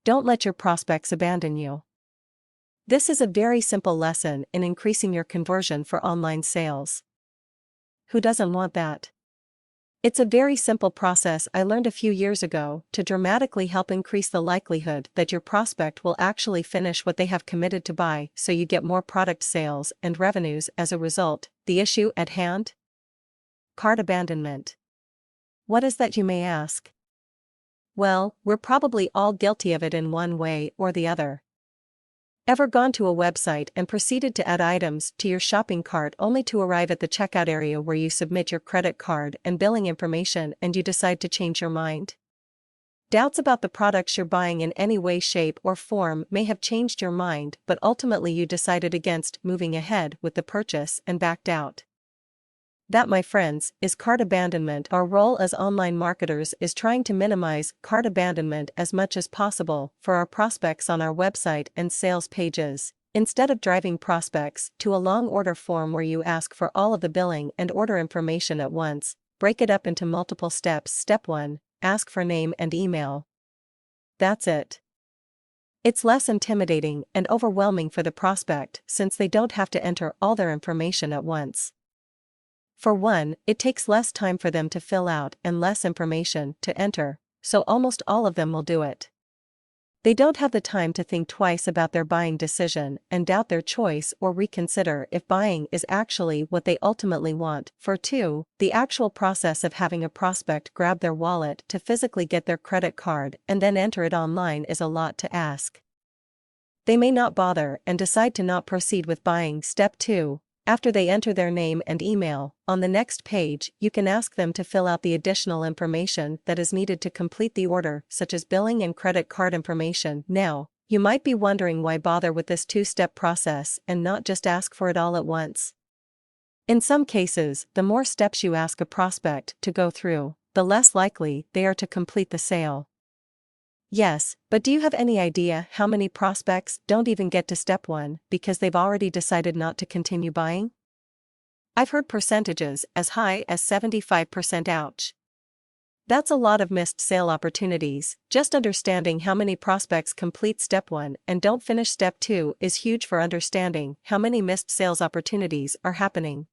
Don't let your prospects abandon you. This is a very simple lesson in increasing your conversion for online sales. Who doesn't want that? It's a very simple process I learned a few years ago to dramatically help increase the likelihood that your prospect will actually finish what they have committed to buy, so you get more product sales and revenues as a result. The issue at hand? Cart abandonment. What is that, you may ask? Well, we're probably all guilty of it in one way or the other. Ever gone to a website and proceeded to add items to your shopping cart only to arrive at the checkout area where you submit your credit card and billing information and you decide to change your mind? Doubts about the products you're buying in any way, shape, or form may have changed your mind, but ultimately you decided against moving ahead with the purchase and backed out. That, my friends, is cart abandonment. Our role as online marketers is trying to minimize cart abandonment as much as possible for our prospects on our website and sales pages. Instead of driving prospects to a long order form where you ask for all of the billing and order information at once, break it up into multiple steps. Step 1, ask for name and email. That's it. It's less intimidating and overwhelming for the prospect since they don't have to enter all their information at once. For one, it takes less time for them to fill out and less information to enter, so almost all of them will do it. They don't have the time to think twice about their buying decision and doubt their choice or reconsider if buying is actually what they ultimately want. For two, the actual process of having a prospect grab their wallet to physically get their credit card and then enter it online is a lot to ask. They may not bother and decide to not proceed with buying. Step 2. After they enter their name and email, on the next page, you can ask them to fill out the additional information that is needed to complete the order, such as billing and credit card information. Now, you might be wondering why bother with this two-step process and not just ask for it all at once. In some cases, the more steps you ask a prospect to go through, the less likely they are to complete the sale. Yes, but do you have any idea how many prospects don't even get to step 1 because they've already decided not to continue buying? I've heard percentages as high as 75%. Ouch. That's a lot of missed sale opportunities. Just understanding how many prospects complete step 1 and don't finish step 2 is huge for understanding how many missed sales opportunities are happening.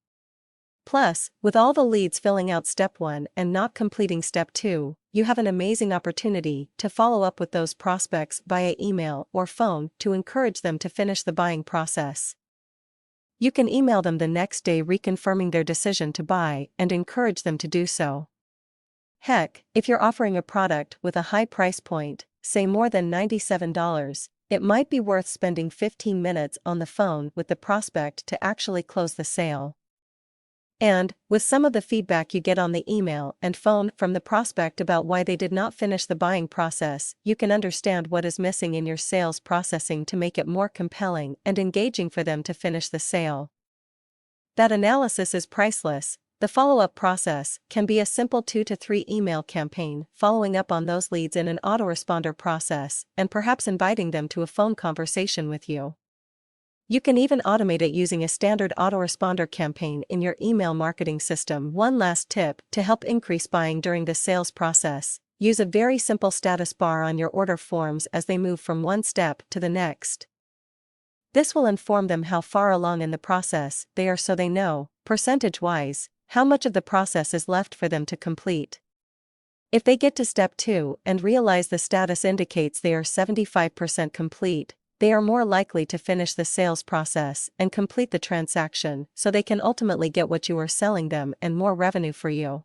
Plus, with all the leads filling out step 1 and not completing step 2, you have an amazing opportunity to follow up with those prospects via email or phone to encourage them to finish the buying process. You can email them the next day reconfirming their decision to buy and encourage them to do so. Heck, if you're offering a product with a high price point, say more than $97, it might be worth spending 15 minutes on the phone with the prospect to actually close the sale. And, with some of the feedback you get on the email and phone from the prospect about why they did not finish the buying process, you can understand what is missing in your sales processing to make it more compelling and engaging for them to finish the sale. That analysis is priceless. The follow-up process can be a simple 2 to 3 email campaign, following up on those leads in an autoresponder process, and perhaps inviting them to a phone conversation with you. You can even automate it using a standard autoresponder campaign in your email marketing system. One last tip to help increase buying during the sales process: use a very simple status bar on your order forms as they move from one step to the next. This will inform them how far along in the process they are, so they know, percentage-wise, how much of the process is left for them to complete. If they get to step 2 and realize the status indicates they are 75% complete, they are more likely to finish the sales process and complete the transaction, so they can ultimately get what you are selling them and more revenue for you.